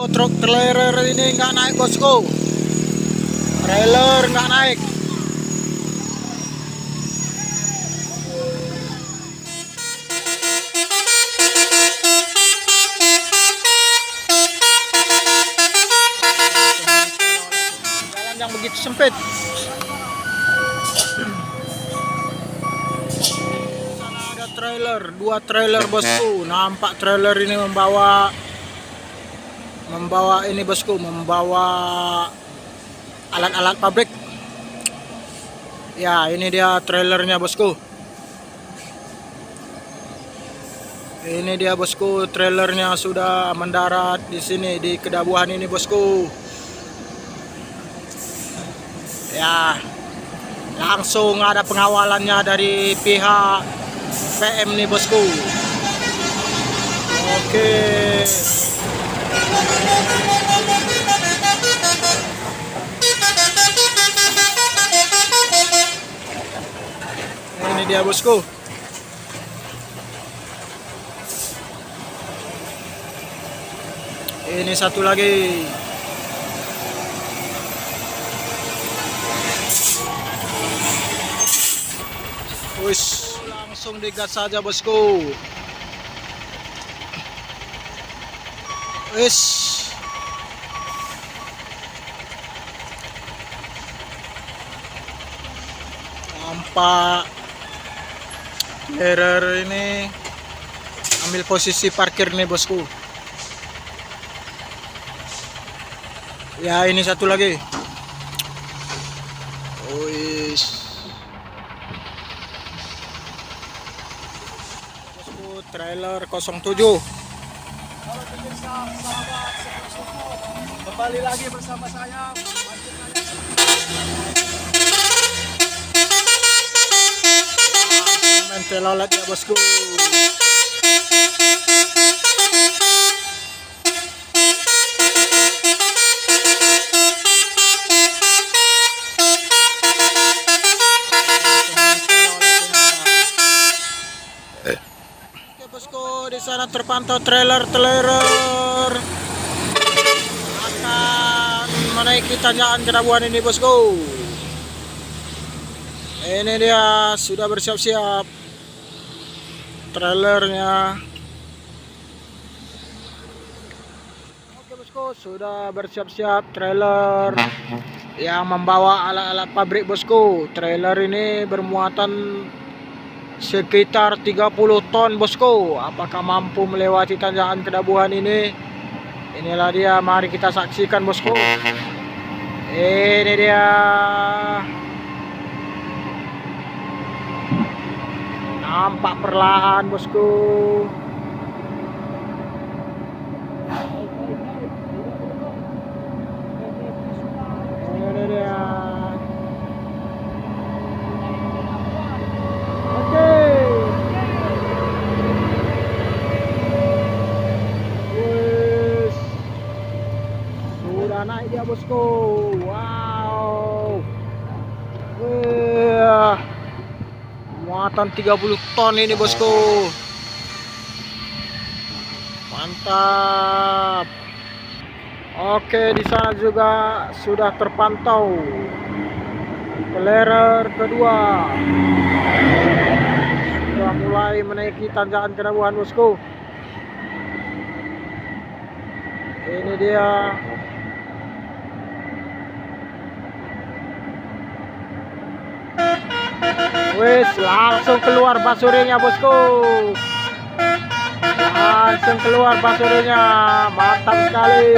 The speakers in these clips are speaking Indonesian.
Truk trailer ini nggak naik bosku. Trailer nggak naik. Jalan yang begitu sempit. Sana ada trailer, 2 trailer bosku. Nampak trailer ini membawa ini bosku, membawa alat-alat pabrik. Ya, ini dia trailernya bosku. Ini dia bosku, trailernya sudah mendarat di sini di Kedabuhan ini bosku. Ya, langsung ada pengawalannya dari pihak PM nih bosku. Oke. Ini dia bosku. Ini satu lagi. Wis, langsung digas saja bosku. Wis. Nampak trailer ini ambil posisi parkir nih bosku. Ya, ini satu lagi. Wis. Bosku, trailer 07. Halo pemirsa, sahabat Sekolah, kembali lagi bersama saya. Main telolet ya bosku. Oke bosku, di sana terpantau trailer akan menaiki tanjakan Kedabuhan ini bosku. Ini dia sudah bersiap-siap trailernya. Oke bosku, sudah bersiap-siap trailer yang membawa alat-alat pabrik bosku. Trailer ini bermuatan sekitar 30 ton bosku. Apakah mampu melewati tanjakan Kedabuhan ini? Inilah dia, mari kita saksikan bosku. Ini dia. Nampak perlahan bosku. Ini dia. Oke. Wes. Sudah naik dia bosku. Wow. Wah. Muatan 30 ton ini bosku. Mantap. Oke, di sana juga sudah terpantau trailer kedua. Sudah mulai menaiki tanjakan Kedabuhan bosku. Ini dia. Wes, langsung keluar basurinya bosku. Langsung keluar basurinya. Mantap sekali.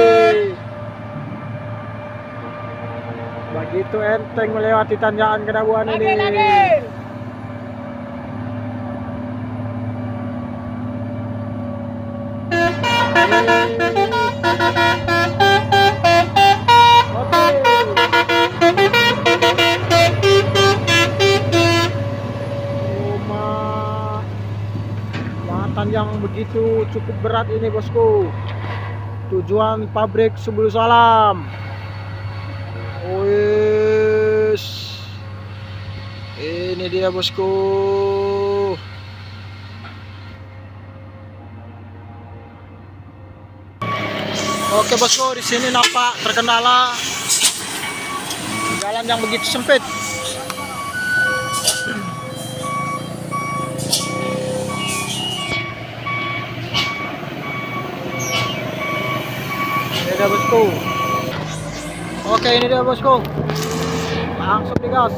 Begitu enteng melewati tanjakan Kedabuhan ini. Yang begitu cukup berat ini bosku. Tujuan pabrik Subul Salam. Wis. Ini dia bosku. Oke bosku, di sini nampak terkendala jalan yang begitu sempit. Ini dia bosku. Oke, ini dia bosku. Langsung digas.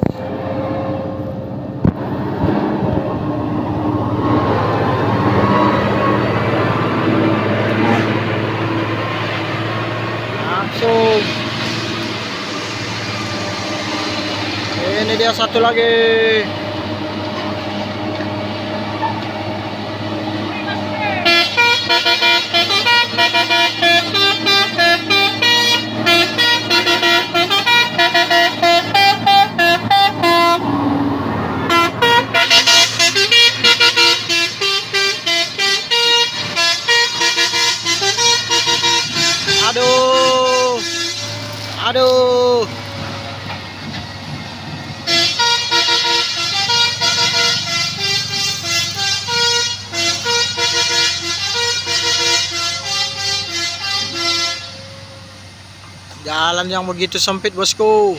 Langsung. Ini dia satu lagi. Aduh. Aduh. Jalan yang begitu sempit bosku.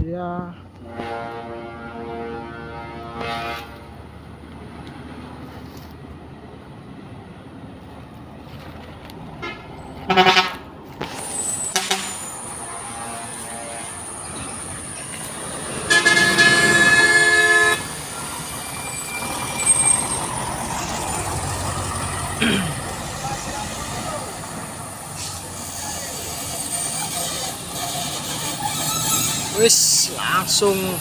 Iya. Wis langsung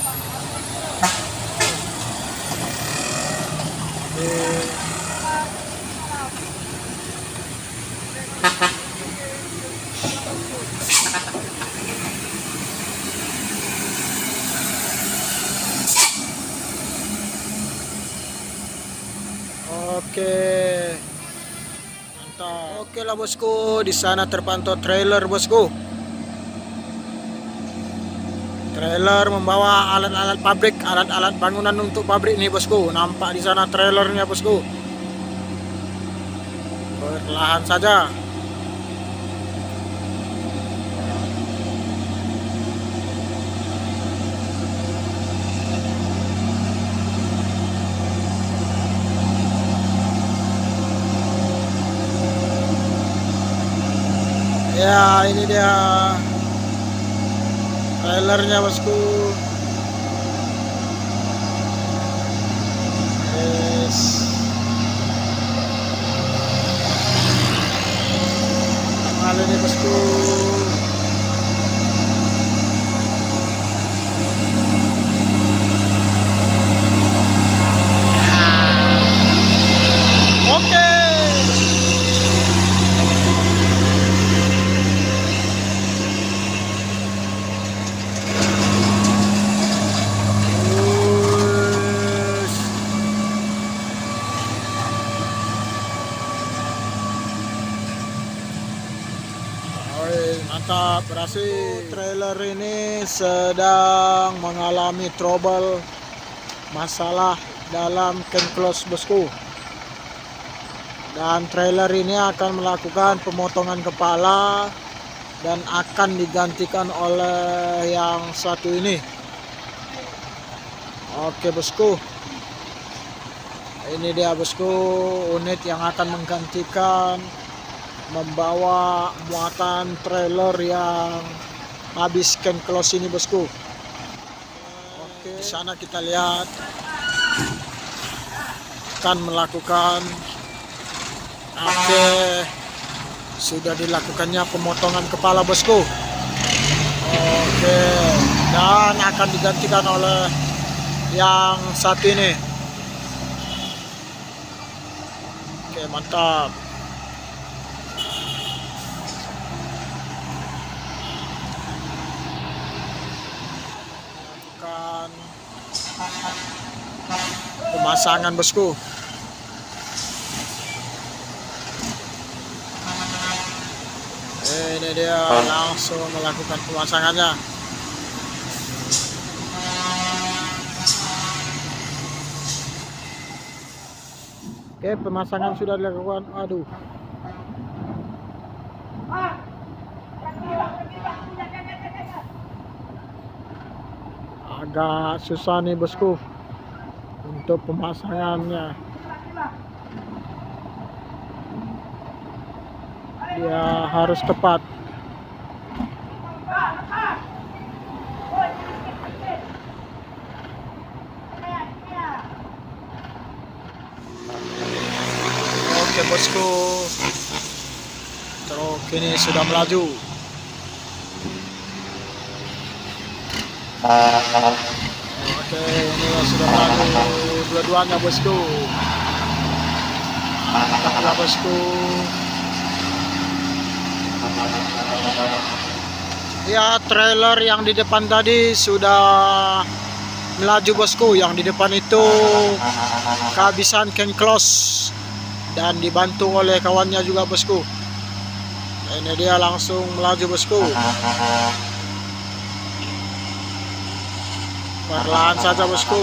Oke. Mantap. Oke lah bosku, di sana terpantau trailer bosku. Trailer membawa alat-alat pabrik, alat-alat bangunan untuk pabrik nih bosku. Nampak di sana trailernya bosku. Perlahan saja. Ya, ini dia trailernya bosku. Yes. Halo nih bosku. Oke. Mantap, berhasil. Trailer ini sedang mengalami trouble, masalah dalam can close bosku. Dan trailer ini akan melakukan pemotongan kepala dan akan digantikan oleh yang satu ini. Oke bosku, ini dia bosku, unit yang akan menggantikan, membawa muatan trailer yang habis can close ini bosku. Oke, di sana kita lihat akan melakukan, oke, sudah dilakukannya pemotongan kepala bosku. Oke, dan akan digantikan oleh yang satu ini. Oke, mantap. Lakukan pemasangan bosku. Ini dia langsung melakukan pemasangannya. Oke, pemasangan sudah dilakukan. Aduh. Agak susah nih bosku untuk pemasangannya. Dia harus tepat. Oke bosku, truk ini sudah melaju. Oke, ini sudah melaju dua-duanya bosku. Mantap bosku. Ya, trailer yang di depan tadi sudah melaju bosku. Yang di depan itu kehabisan can close dan dibantu oleh kawannya juga bosku. Ini dia langsung melaju bosku. Perlahan saja bosku.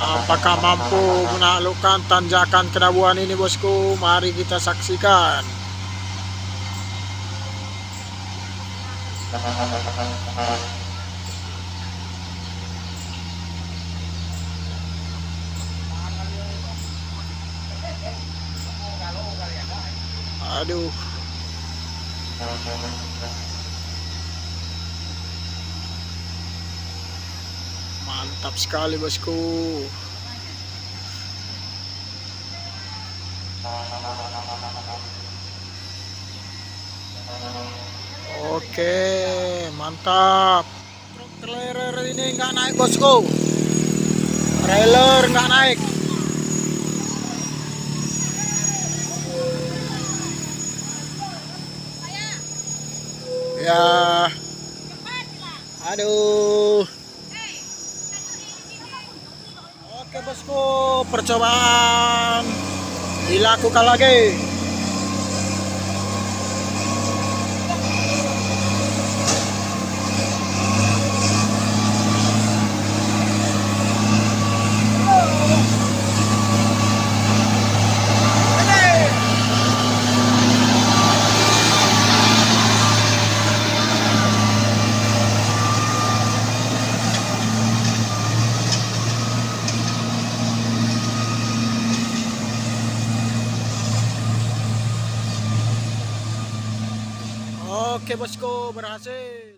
Apakah mampu menaklukkan tanjakan kenabuan ini bosku? Mari kita saksikan. Aduh. Mantap sekali bosku. Oke, mantap. Trailer ini nggak naik bosku. Trailer nggak naik. Ya. Aduh. Oke bosku, percobaan dilakukan lagi. Oke bosku, berhasil.